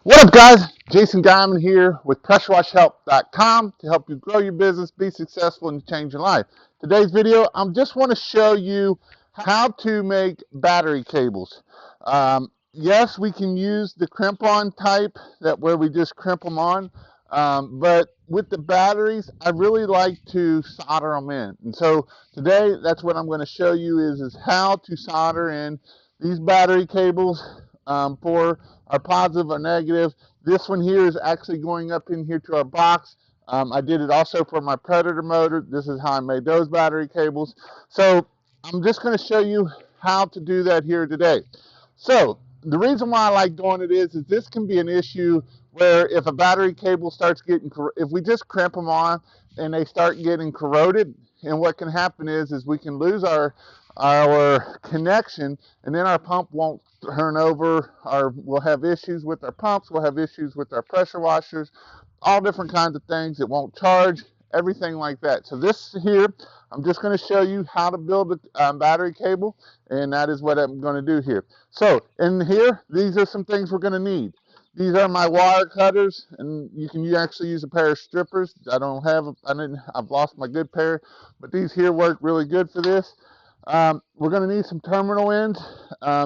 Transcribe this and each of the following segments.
What up, guys? Jason Diamond here with PressureWashHelp.com to help you grow your business, be successful, and change your life. Today's video, I just want to show you how to make battery cables. Yes, we can use the crimp-on type, that where we just crimp them on, but with the batteries, I really like to solder them in. And so today, that's what I'm going to show you is how to solder in these battery cables for our positive or negative. This one here is actually going up in here to our box. I did it also for my Predator motor. This is how I made those battery cables. So I'm just going to show you how to do that here today. So the reason why I like doing it is this can be an issue where if a battery cable starts getting, if we just crimp them on and they start getting corroded, and what can happen is we can lose our connection, and then our pump won't turn over, or we'll have issues with our pumps, we'll have issues with our pressure washers, all different kinds of things. It won't charge, everything like that. So this here, I'm just going to show you how to build a battery cable, and that is what I'm going to do here. So in here, these are some things we're going to need. These are my wire cutters, and you can actually use a pair of strippers. I've lost my good pair, but these here work really good for this. We're going to need some terminal ends.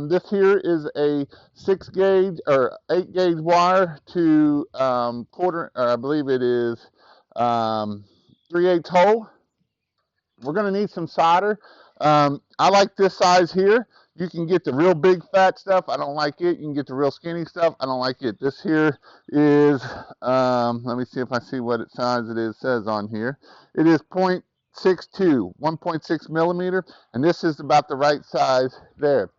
This here is a 6 gauge or 8 gauge wire to I believe it is 3/8 hole. We're going to need some solder. I like this size here. You can get the real big fat stuff. I don't like it. You can get the real skinny stuff. I don't like it. This here is, let me see if I see what size it is. It says on here. It is 0.62, 1.6 millimeter, and this is about the right size there.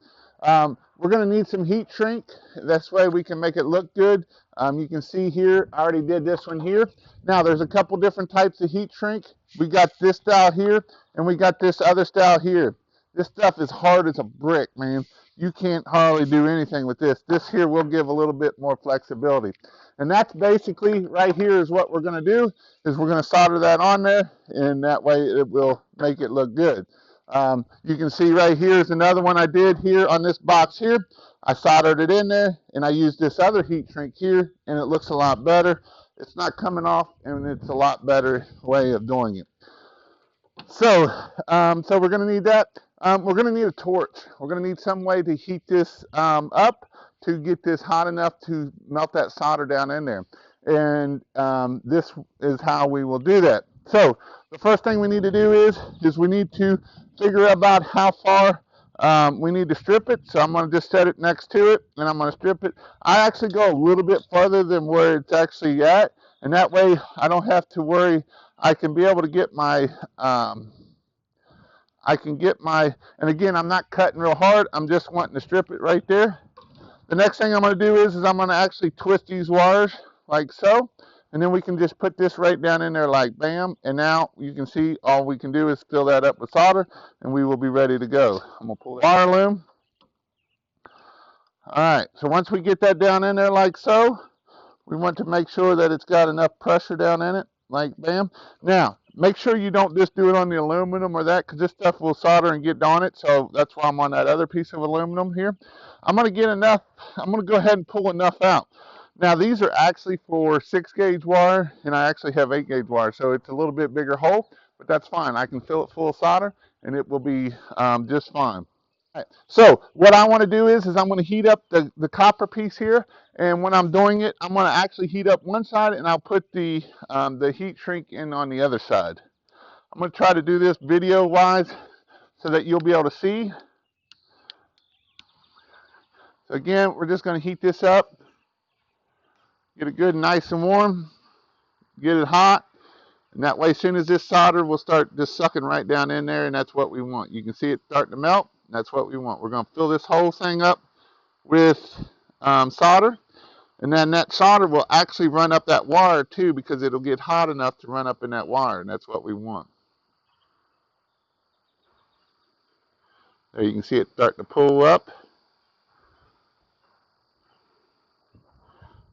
We're going to need some heat shrink. This way we can make it look good. You can see here, I already did this one here. Now there's a couple different types of heat shrink. We got this style here, and we got this other style here. This stuff is hard as a brick, man. You can't hardly do anything with this. This here will give a little bit more flexibility. And that's basically right here is what we're going to do, is we're going to solder that on there, and that way it will make it look good. You can see right here is another one I did here on this box here. I soldered it in there, and I used this other heat shrink here, and it looks a lot better. It's not coming off, and it's a lot better way of doing it. So we're going to need that. We're going to need a torch. We're going to need some way to heat this up to get this hot enough to melt that solder down in there. And this is how we will do that. So the first thing we need to do is we need to figure out about how far we need to strip it. So I'm going to just set it next to it, and I'm going to strip it. I actually go a little bit further than where it's actually at, and that way I don't have to worry. I can be able to get my, and again, I'm not cutting real hard. I'm just wanting to strip it right there. The next thing I'm going to do is I'm going to actually twist these wires like so, and then we can just put this right down in there like bam, and now you can see all we can do is fill that up with solder, and we will be ready to go. I'm going to pull the wire loom. All right, so once we get that down in there like so, we want to make sure that it's got enough pressure down in it, like bam. Now, make sure you don't just do it on the aluminum or that, because this stuff will solder and get on it, so that's why I'm on that other piece of aluminum here. I'm going to get enough, I'm going to go ahead and pull enough out. Now, these are actually for 6 gauge wire, and I actually have 8 gauge wire, so it's a little bit bigger hole, but that's fine. I can fill it full of solder, and it will be just fine. Right. So what I want to do is I'm going to heat up the copper piece here, and when I'm doing it, I'm going to actually heat up one side, and I'll put the heat shrink in on the other side. I'm going to try to do this video wise so that you'll be able to see. So again, we're just going to heat this up, get it good and nice and warm, get it hot, and that way as soon as this solder will start just sucking right down in there, and that's what we want. You can see it starting to melt. That's what we want. We're going to fill this whole thing up with solder, and then that solder will actually run up that wire too, because it'll get hot enough to run up in that wire, and that's what we want. There you can see it start to pull up.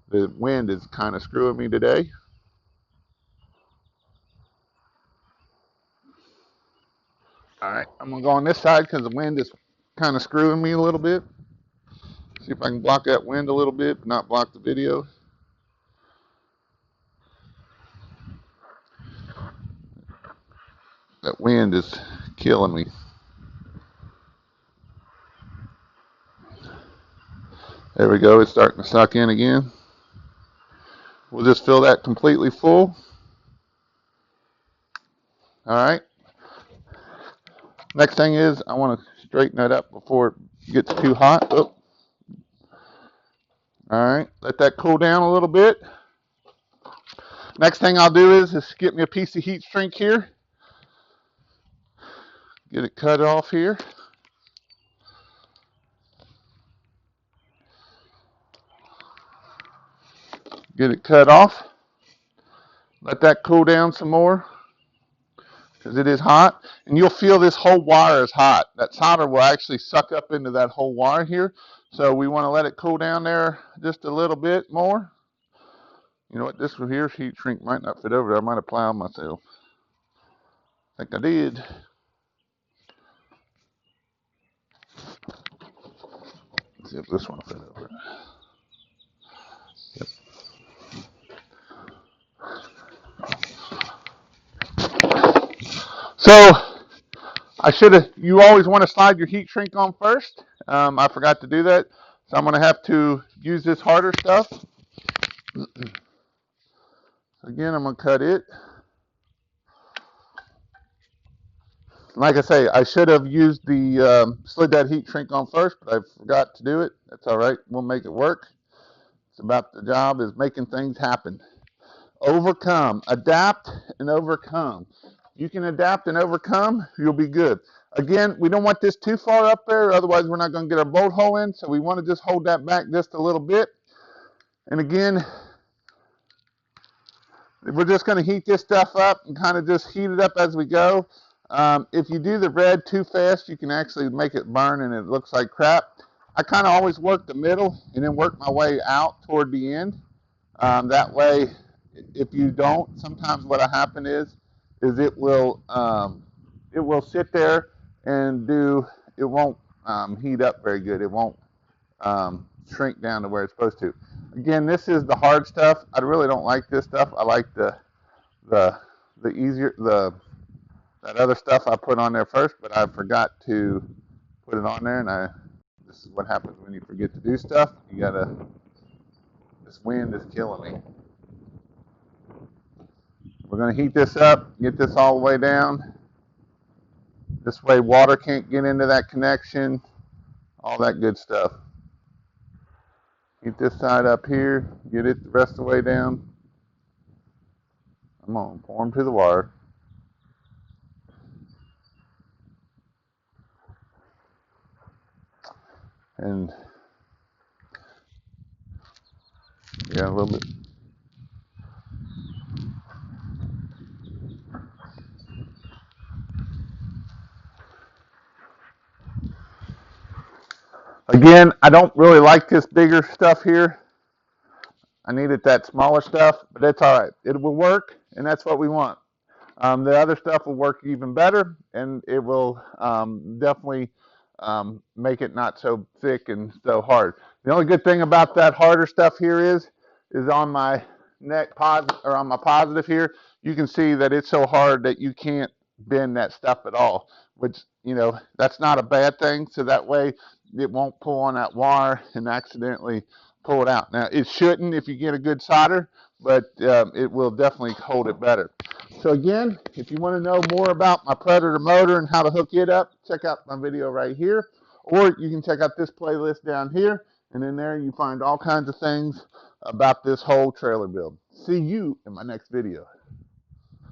The wind is kind of screwing me today. All right, I'm going to go on this side because the wind is kind of screwing me a little bit. See if I can block that wind a little bit, but not block the video. That wind is killing me. There we go. It's starting to suck in again. We'll just fill that completely full. All right. Next thing is I want to straighten that up before it gets too hot. Oh. All right. Let that cool down a little bit. Next thing I'll do is get me a piece of heat shrink here. Get it cut off here. Get it cut off. Let that cool down some more because it is hot. And you'll feel this whole wire is hot. That solder will actually suck up into that whole wire here. So we want to let it cool down there just a little bit more. You know what, this one here, heat shrink might not fit over there. I might have plowed myself. I think I did. Let's see if this one will fit over. Yep. So I should have, you always want to slide your heat shrink on first. I forgot to do that. So I'm going to have to use this harder stuff. Again, I'm going to cut it. Like I say, I should have used the, slid that heat shrink on first, but I forgot to do it. That's all right. We'll make it work. It's about the job is making things happen. Overcome, adapt, and overcome. You can adapt and overcome, you'll be good. Again, we don't want this too far up there, otherwise we're not going to get our bolt hole in, so we want to just hold that back just a little bit. And again, we're just going to heat this stuff up and kind of just heat it up as we go. If you do the red too fast, you can actually make it burn and it looks like crap. I kind of always work the middle and then work my way out toward the end. That way, if you don't, sometimes what'll happen is it will sit there and it won't heat up very good. It won't shrink down to where it's supposed to. Again, this is the hard stuff. I really don't like this stuff. I like the easier, that other stuff I put on there first, but I forgot to put it on there, and this is what happens when you forget to do stuff. This wind is killing me. We're going to heat this up, get this all the way down. This way water can't get into that connection, all that good stuff. Heat this side up here, get it the rest of the way down. I'm going to pour them to the wire. And yeah, a little bit. Again, I don't really like this bigger stuff here. I needed that smaller stuff, but that's all right. It will work, and that's what we want. The other stuff will work even better, and it will definitely make it not so thick and so hard. The only good thing about that harder stuff here is on my neck or on my positive here, you can see that it's so hard that you can't bend that stuff at all, which, you know, that's not a bad thing. So that way it won't pull on that wire and accidentally pull it out. Now, it shouldn't if you get a good solder, but it will definitely hold it better. So again, if you want to know more about my Predator motor and how to hook it up, check out my video right here. Or you can check out this playlist down here, and in there you find all kinds of things about this whole trailer build. See you in my next video.